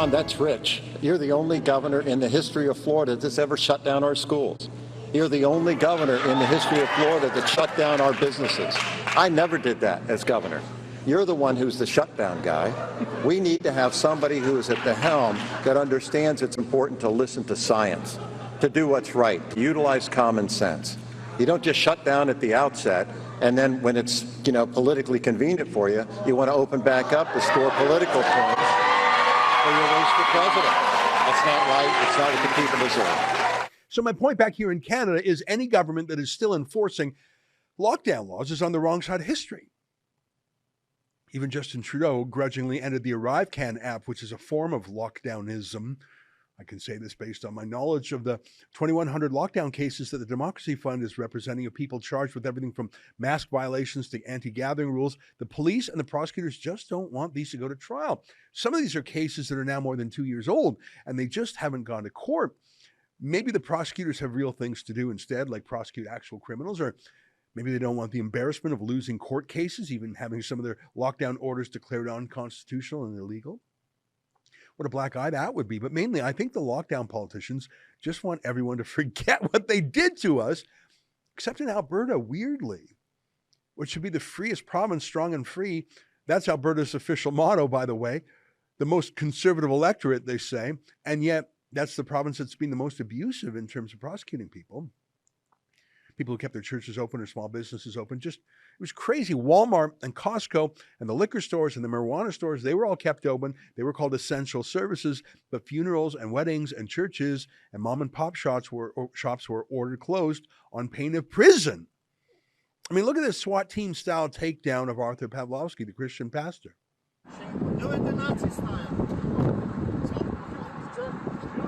John, that's rich. You're the only governor in the history of Florida that's ever shut down our schools. You're the only governor in the history of Florida that shut down our businesses. I never did that as governor. You're the one who's the shutdown guy. We need to have somebody who is at the helm that understands it's important to listen to science, to do what's right, to utilize common sense. You don't just shut down at the outset, and then when it's, politically convenient for you, you want to open back up to score political points for your race for president. That's not right. It's not what the people deserve. So my point back here in Canada is any government that is still enforcing lockdown laws is on the wrong side of history. Even Justin Trudeau grudgingly ended the ArriveCan app, which is a form of lockdownism. I can say this based on my knowledge of the 2,100 lockdown cases that the Democracy Fund is representing of people charged with everything from mask violations to anti-gathering rules. The police and the prosecutors just don't want these to go to trial. Some of these are cases that are now more than 2 years old, and they just haven't gone to court. Maybe the prosecutors have real things to do instead, like prosecute actual criminals, or maybe they don't want the embarrassment of losing court cases, even having some of their lockdown orders declared unconstitutional and illegal. What a black eye that would be. But mainly, I think the lockdown politicians just want everyone to forget what they did to us, except in Alberta, weirdly, which should be the freest province, strong and free. That's Alberta's official motto, by the way. The most conservative electorate, they say, and yet that's the province that's been the most abusive in terms of prosecuting people. People who kept their churches open or small businesses open. It was crazy. Walmart and Costco and the liquor stores and the marijuana stores, they were all kept open. They were called essential services, but funerals and weddings and churches and mom and pop shops were ordered closed on pain of prison. I mean, look at this SWAT team style takedown of Artur Pawlowski, the Christian pastor. Do it the Nazi style.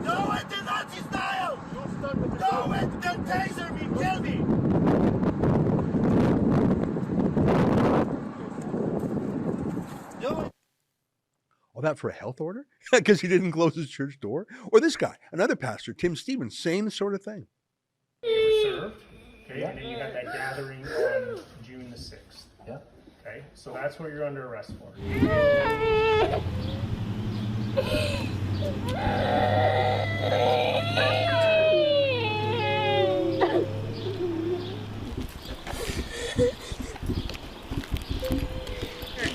Do it the Nazi style. Do it, then taser me, kill me. Do it. All that for a health order? Because he didn't close his church door? Or this guy, another pastor, Tim Stevens, same sort of thing. Served. Okay, and then you got that gathering on June the 6th. Yeah. Okay, so that's what you're under arrest for.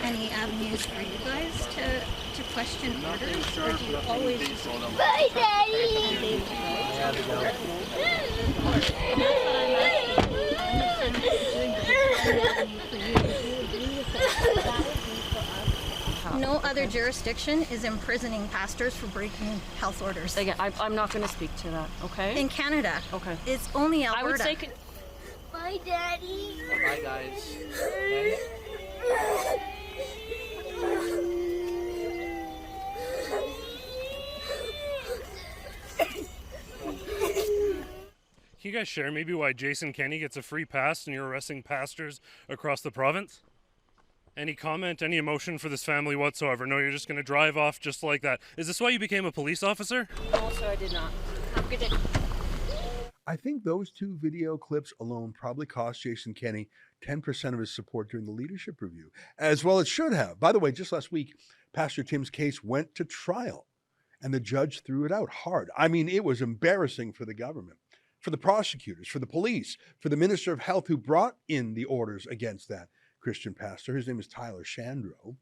Any avenues for you guys to question orders, or do you always just Bye, Daddy. No other jurisdiction is imprisoning pastors for breaking health orders. Again, I'm not going to speak to that, okay? In Canada. Okay. It's only Alberta. I would say... Bye, Daddy. Bye, guys. Okay? Can you guys share maybe why Jason Kenney gets a free pass and you're arresting pastors across the province? Any comment, any emotion for this family whatsoever? No, you're just going to drive off just like that. Is this why you became a police officer? No, sir, I did not. Have a good day. I think those two video clips alone probably cost Jason Kenney 10% of his support during the leadership review, as well it should have. By the way, just last week, Pastor Tim's case went to trial, and the judge threw it out hard. I mean, it was embarrassing for the government, for the prosecutors, for the police, for the Minister of Health who brought in the orders against that Christian pastor. His name is Tyler Shandro,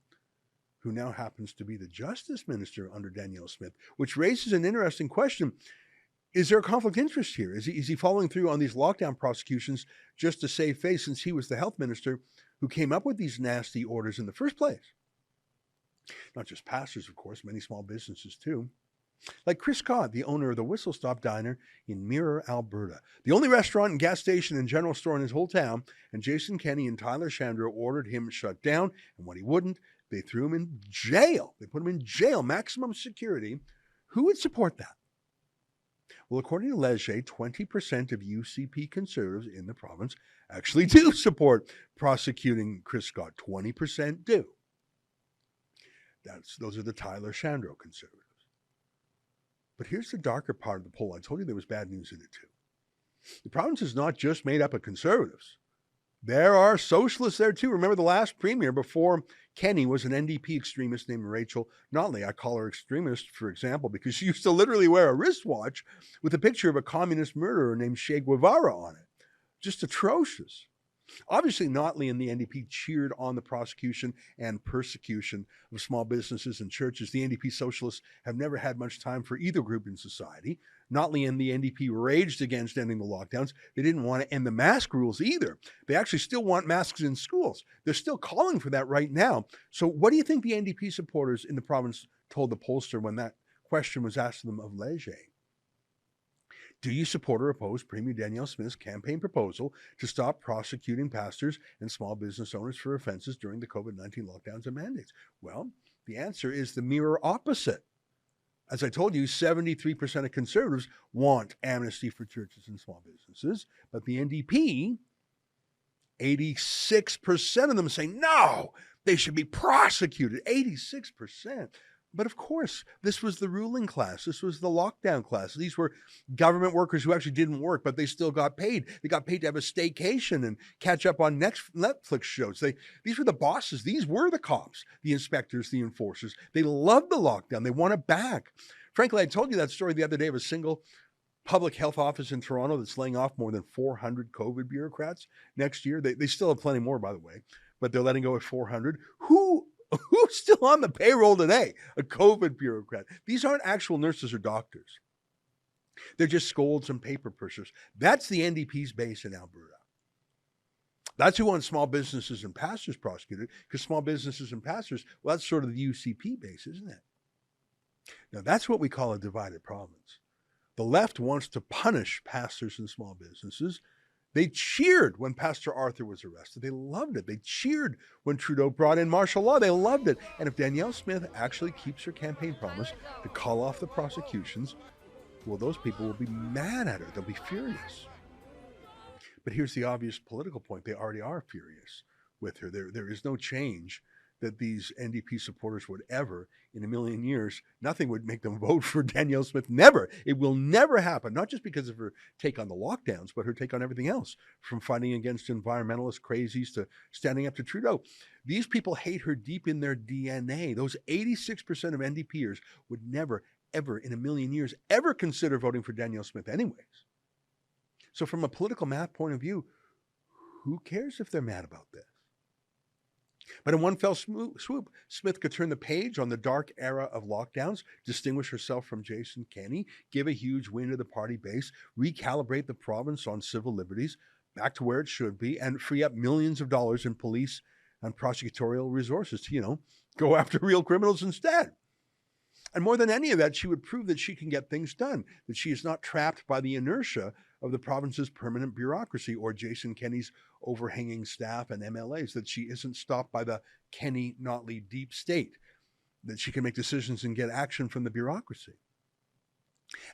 who now happens to be the Justice Minister under Danielle Smith, which raises an interesting question. Is there a conflict of interest here? Is he following through on these lockdown prosecutions just to save face, since he was the health minister who came up with these nasty orders in the first place? Not just pastors, of course, many small businesses too. Like Chris Codd, the owner of the Whistle Stop Diner in Mirror, Alberta. The only restaurant and gas station and general store in his whole town, and Jason Kenney and Tyler Shandro ordered him shut down, and when he wouldn't, they threw him in jail. They put him in jail, maximum security. Who would support that? Well, according to Leger, 20% of UCP conservatives in the province actually do support prosecuting Chris Scott. 20% do. Those are the Tyler Shandro conservatives. But here's the darker part of the poll. I told you there was bad news in it too. The province is not just made up of conservatives. There are socialists there too. Remember the last premier before Kenny was an NDP extremist named Rachel Notley. I call her extremist, for example, because she used to literally wear a wristwatch with a picture of a communist murderer named Che Guevara on it. Just atrocious. Obviously, Notley and the NDP cheered on the prosecution and persecution of small businesses and churches. The NDP socialists have never had much time for either group in society. Notley and the NDP raged against ending the lockdowns. They didn't want to end the mask rules either. They actually still want masks in schools. They're still calling for that right now. So what do you think the NDP supporters in the province told the pollster when that question was asked of them of Leger? Do you support or oppose Premier Danielle Smith's campaign proposal to stop prosecuting pastors and small business owners for offenses during the COVID-19 lockdowns and mandates? Well, the answer is the mirror opposite. As I told you, 73% of conservatives want amnesty for churches and small businesses, but the NDP, 86% of them say no, they should be prosecuted. 86%. But of course, this was the ruling class. This was the lockdown class. These were government workers who actually didn't work, but they still got paid. They got paid to have a staycation and catch up on Netflix shows. These were the bosses. These were the cops, the inspectors, the enforcers. They loved the lockdown. They want it back. Frankly, I told you that story the other day of a single public health office in Toronto that's laying off more than 400 COVID bureaucrats next year. They still have plenty more, by the way, but they're letting go at 400. Who's still on the payroll today? A COVID bureaucrat. These aren't actual nurses or doctors. They're just scolds and paper pushers. That's the NDP's base in Alberta. That's who wants small businesses and pastors prosecuted, because small businesses and pastors, well, that's sort of the UCP base, isn't it? Now, that's what we call a divided province. The left wants to punish pastors and small businesses. They cheered when Pastor Artur was arrested. They loved it. They cheered when Trudeau brought in martial law. They loved it. And if Danielle Smith actually keeps her campaign promise to call off the prosecutions, well, those people will be mad at her. They'll be furious. But here's the obvious political point. They already are furious with her. There is no change that these NDP supporters would ever, in a million years, nothing would make them vote for Danielle Smith. Never. It will never happen, not just because of her take on the lockdowns, but her take on everything else, from fighting against environmentalist crazies to standing up to Trudeau. These people hate her deep in their DNA. Those 86% of NDPers would never, ever, in a million years, ever consider voting for Danielle Smith anyways. So from a political math point of view, who cares if they're mad about this? But in one fell swoop, Smith could turn the page on the dark era of lockdowns, distinguish herself from Jason Kenney, give a huge win to the party base, recalibrate the province on civil liberties back to where it should be, and free up millions of dollars in police and prosecutorial resources to, go after real criminals instead. And more than any of that, she would prove that she can get things done, that she is not trapped by the inertia of the province's permanent bureaucracy or Jason Kenney's overhanging staff and MLAs, that she isn't stopped by the Kenney-Notley deep state, that she can make decisions and get action from the bureaucracy.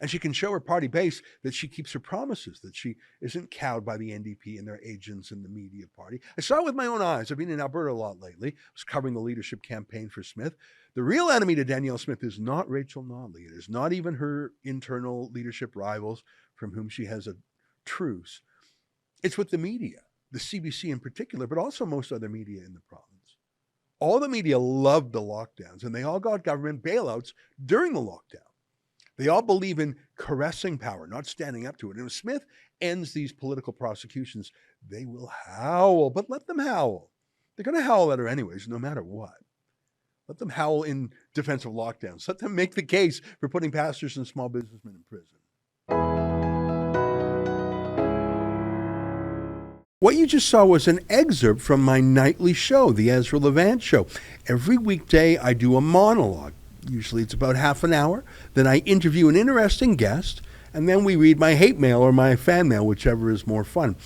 And she can show her party base that she keeps her promises, that she isn't cowed by the NDP and their agents in the media party. I saw it with my own eyes. I've been in Alberta a lot lately. I was covering the leadership campaign for Smith. The real enemy to Danielle Smith is not Rachel Notley. It is not even her internal leadership rivals from whom she has a truce. It's with the media, the CBC in particular, but also most other media in the province. All the media loved the lockdowns, and they all got government bailouts during the lockdown. They all believe in caressing power, not standing up to it. And if Smith ends these political prosecutions, they will howl, but let them howl. They're going to howl at her anyways, no matter what. Let them howl in defense of lockdowns. Let them make the case for putting pastors and small businessmen in prison. What you just saw was an excerpt from my nightly show, the Ezra Levant Show. Every weekday, I do a monologue. Usually it's about half an hour. Then I interview an interesting guest, and then we read my hate mail or my fan mail, whichever is more fun.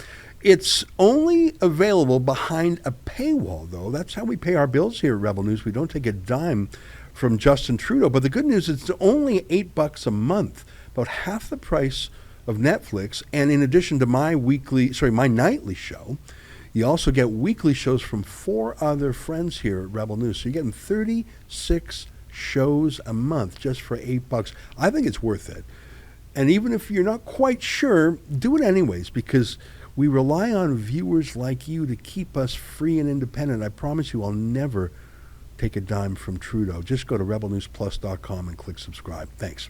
It's only available behind a paywall, though. That's how we pay our bills here at Rebel News. We don't take a dime from Justin Trudeau. But the good news is it's only $8 a month, about half the price of Netflix. And in addition to my nightly show, you also get weekly shows from 4 other friends here at Rebel News. So you're getting 36 shows a month just for $8. I think it's worth it. And even if you're not quite sure, do it anyways, because We rely on viewers like you to keep us free and independent. I promise you I'll never take a dime from Trudeau. Just go to rebelnewsplus.com and click subscribe. Thanks.